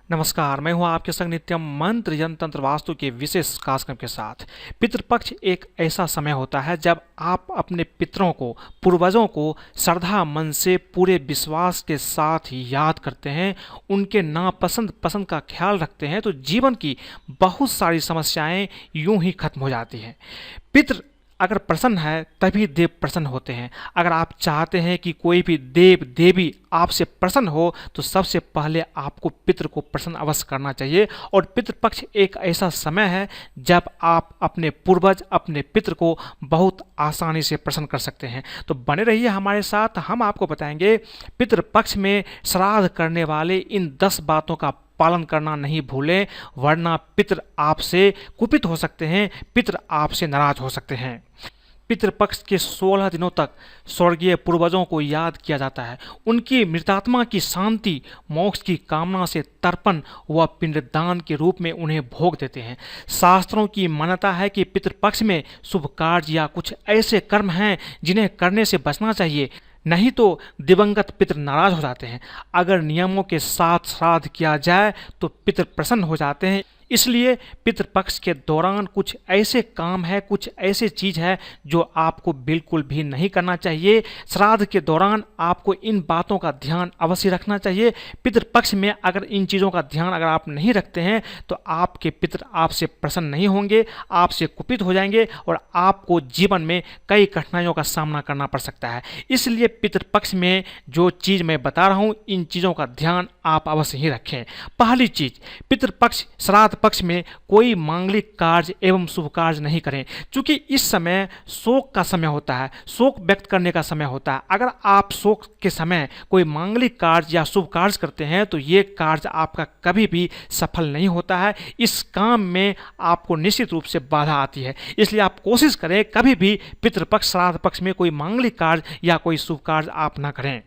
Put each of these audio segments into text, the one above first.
नमस्कार, मैं हूं आपके संग नित्यम मंत्र यंत्र तंत्र वास्तु के विशेष कार्यक्रम के साथ। पितृपक्ष एक ऐसा समय होता है जब आप अपने पितरों को, पूर्वजों को श्रद्धा मन से पूरे विश्वास के साथ याद करते हैं, उनके नापसंद पसंद का ख्याल रखते हैं, तो जीवन की बहुत सारी समस्याएं यूं ही खत्म हो जाती हैं। पितृ अगर प्रसन्न है तभी देव प्रसन्न होते हैं। अगर आप चाहते हैं कि कोई भी देव देवी आपसे प्रसन्न हो तो सबसे पहले आपको पितृ को प्रसन्न अवश्य करना चाहिए। और पितृपक्ष एक ऐसा समय है जब आप अपने पूर्वज, अपने पितृ को बहुत आसानी से प्रसन्न कर सकते हैं। तो बने रहिए हमारे साथ, हम आपको बताएंगे पितृपक्ष में श्राद्ध करने वाले इन 10 बातों का पालन करना नहीं भूलें, वरना पितृ आपसे कुपित हो सकते हैं, पितृ आपसे नाराज हो सकते हैं। पितृपक्ष के 16 दिनों तक स्वर्गीय पूर्वजों को याद किया जाता है। उनकी मृतात्मा की शांति, मोक्ष की कामना से तर्पण व पिंडदान के रूप में उन्हें भोग देते हैं। शास्त्रों की मान्यता है कि पितृपक्ष में शुभ कार्य या कुछ ऐसे कर्म हैं जिन्हें करने से बचना चाहिए, नहीं तो दिवंगत पितृ नाराज हो जाते हैं। अगर नियमों के साथ श्राद्ध किया जाए तो पितृ प्रसन्न हो जाते हैं। इसलिए पितृपक्ष के दौरान कुछ ऐसे काम है, कुछ ऐसी चीज़ है जो आपको बिल्कुल भी नहीं करना चाहिए। श्राद्ध के दौरान आपको इन बातों का ध्यान अवश्य रखना चाहिए। पितृपक्ष में अगर इन चीज़ों का ध्यान अगर आप नहीं रखते हैं तो आपके पितृ आपसे प्रसन्न नहीं होंगे, आपसे कुपित हो जाएंगे और आपको जीवन में कई कठिनाइयों का सामना करना पड़ सकता है। इसलिए पितृपक्ष में जो चीज़ मैं बता रहा हूँ, इन चीज़ों का ध्यान आप अवश्य ही रखें। पहली चीज़, पितृपक्ष श्राद्ध पक्ष में कोई मांगलिक कार्य एवं शुभ कार्य नहीं करें, क्योंकि इस समय शोक का समय होता है, शोक व्यक्त करने का समय होता है। अगर आप शोक के समय कोई मांगलिक कार्य या शुभ कार्य करते हैं तो ये कार्य आपका कभी भी सफल नहीं होता है। इस काम में आपको निश्चित रूप से बाधा आती है। इसलिए आप कोशिश करें कभी भी पितृपक्ष श्राद्ध पक्ष में कोई मांगलिक कार्य या कोई शुभ कार्य आप ना करें।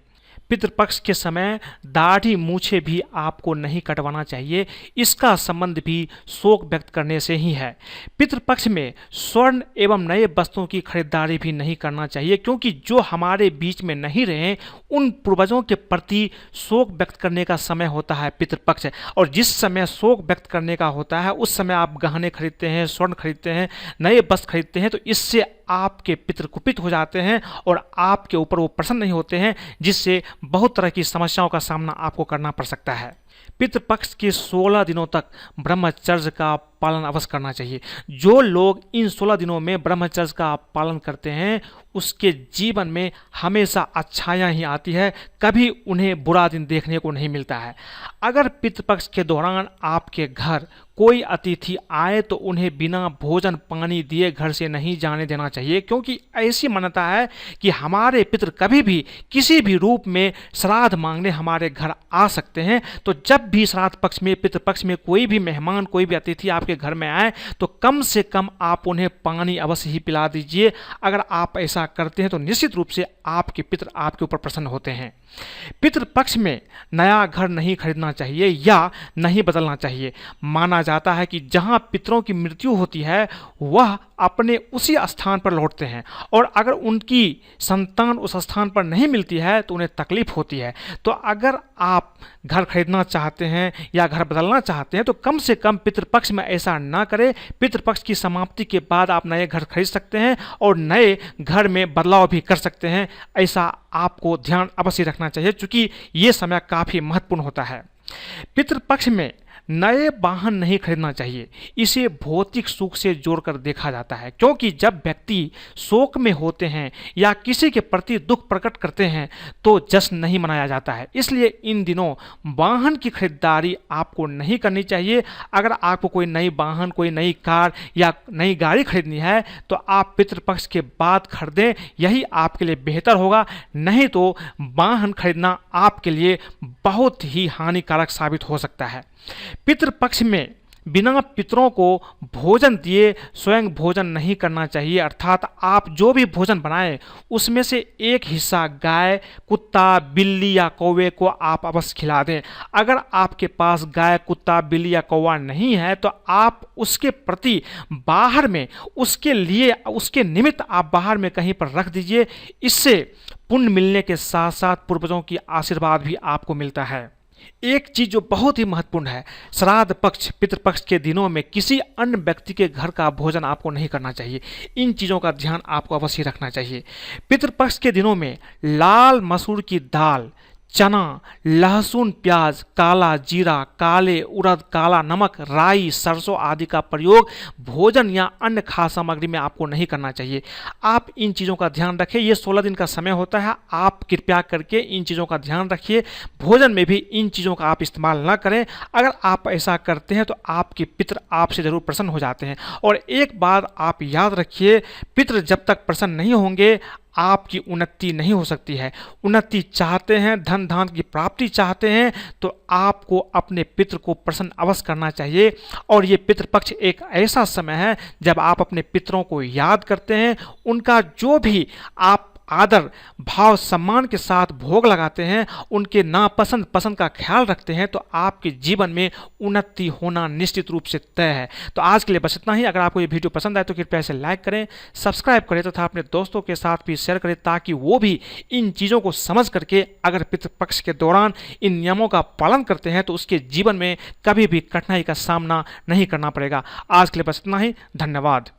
पितृपक्ष के समय दाढ़ी मूछें भी आपको नहीं कटवाना चाहिए, इसका संबंध भी शोक व्यक्त करने से ही है। पितृपक्ष में स्वर्ण एवं नए वस्तुओं की खरीदारी भी नहीं करना चाहिए, क्योंकि जो हमारे बीच में नहीं रहे उन पूर्वजों के प्रति शोक व्यक्त करने का समय होता है पितृपक्ष। और जिस समय शोक व्यक्त करने का होता है उस समय आप गहने खरीदते हैं, स्वर्ण खरीदते हैं, नए वस्त्र खरीदते हैं, तो इससे आपके पितृ कुपित हो जाते हैं और आपके ऊपर वो प्रसन्न नहीं होते हैं, जिससे बहुत तरह की समस्याओं का सामना आपको करना पड़ सकता है। पितृपक्ष के 16 दिनों तक ब्रह्मचर्य का पालन अवश्य करना चाहिए। जो लोग इन 16 दिनों में ब्रह्मचर्य का पालन करते हैं उसके जीवन में हमेशा अच्छाइयाँ ही आती है, कभी उन्हें बुरा दिन देखने को नहीं मिलता है। अगर पितृपक्ष के दौरान आपके घर कोई अतिथि आए तो उन्हें बिना भोजन पानी दिए घर से नहीं जाने देना चाहिए, क्योंकि ऐसी मान्यता है कि हमारे पितृ कभी भी किसी भी रूप में श्राद्ध मांगने हमारे घर आ सकते हैं। तो जब भी श्राद्ध पक्ष में, पितृपक्ष में कोई भी मेहमान, कोई भी अतिथि आपके घर में आए तो कम से कम आप उन्हें पानी अवश्य ही पिला दीजिए। अगर आप ऐसा करते हैं तो निश्चित रूप से आपके पितृ आपके ऊपर प्रसन्न होते हैं। पितृपक्ष में नया घर नहीं खरीदना चाहिए या नहीं बदलना चाहिए। माना जाता है कि जहां पितरों की मृत्यु होती है वह अपने उसी स्थान पर लौटते हैं, और अगर उनकी संतान उस स्थान पर नहीं मिलती है तो उन्हें तकलीफ होती है। तो अगर आप घर खरीदना चाहते हैं या घर बदलना चाहते हैं तो कम से कम पितृपक्ष में ऐसा ना करें। पितृपक्ष की समाप्ति के बाद आप नए घर खरीद सकते हैं और नए घर में बदलाव भी कर सकते हैं। ऐसा आपको ध्यान अवश्य रखना चाहिए, क्योंकि ये समय काफ़ी महत्वपूर्ण होता है। पितृपक्ष में नए वाहन नहीं खरीदना चाहिए, इसे भौतिक सुख से जोड़कर देखा जाता है, क्योंकि जब व्यक्ति शोक में होते हैं या किसी के प्रति दुख प्रकट करते हैं तो जश्न नहीं मनाया जाता है। इसलिए इन दिनों वाहन की खरीदारी आपको नहीं करनी चाहिए। अगर आपको कोई नई वाहन, कोई नई कार या नई गाड़ी खरीदनी है तो आप पितृपक्ष के बाद खरीदें, यही आपके लिए बेहतर होगा। नहीं तो वाहन खरीदना आपके लिए बहुत ही हानिकारक साबित हो सकता है। पितृपक्ष में बिना पितरों को भोजन दिए स्वयं भोजन नहीं करना चाहिए, अर्थात आप जो भी भोजन बनाएं उसमें से एक हिस्सा गाय, कुत्ता, बिल्ली या कौवे को आप अवश्य खिला दें। अगर आपके पास गाय, कुत्ता, बिल्ली या कौवा नहीं है तो आप उसके प्रति बाहर में, उसके लिए, उसके निमित्त आप बाहर में कहीं पर रख दीजिए। इससे पुण्य मिलने के साथ साथ पूर्वजों की आशीर्वाद भी आपको मिलता है। एक चीज जो बहुत ही महत्वपूर्ण है, श्राद्ध पक्ष पितृपक्ष के दिनों में किसी अन्य व्यक्ति के घर का भोजन आपको नहीं करना चाहिए। इन चीज़ों का ध्यान आपको अवश्य रखना चाहिए। पितृपक्ष के दिनों में लाल मसूर की दाल, चना, लहसुन, प्याज, काला जीरा, काले उड़द, काला नमक, राई, सरसों आदि का प्रयोग भोजन या अन्य खाद्य सामग्री में आपको नहीं करना चाहिए। आप इन चीज़ों का ध्यान रखें। ये 16 दिन का समय होता है, आप कृपया करके इन चीज़ों का ध्यान रखिए। भोजन में भी इन चीज़ों का आप इस्तेमाल ना करें। अगर आप ऐसा करते हैं तो आपके पितृ आपसे ज़रूर प्रसन्न हो जाते हैं। और एक बात आप याद रखिए, पितृ जब तक प्रसन्न नहीं होंगे आपकी उन्नति नहीं हो सकती है। उन्नति चाहते हैं, धन धान की प्राप्ति चाहते हैं, तो आपको अपने पितृ को प्रसन्न अवश्य करना चाहिए। और ये पितृपक्ष एक ऐसा समय है जब आप अपने पितरों को याद करते हैं, उनका जो भी आप आदर भाव सम्मान के साथ भोग लगाते हैं, उनके नापसंद पसंद का ख्याल रखते हैं, तो आपके जीवन में उन्नति होना निश्चित रूप से तय है। तो आज के लिए बस इतना ही। अगर आपको ये वीडियो पसंद आए तो कृपया इसे लाइक करें, सब्सक्राइब करें तथा अपने दोस्तों के साथ भी शेयर करें, ताकि वो भी इन चीज़ों को समझ करके अगर पितृपक्ष के दौरान इन नियमों का पालन करते हैं तो उसके जीवन में कभी भी कठिनाई का सामना नहीं करना पड़ेगा। आज के लिए बस इतना ही। धन्यवाद।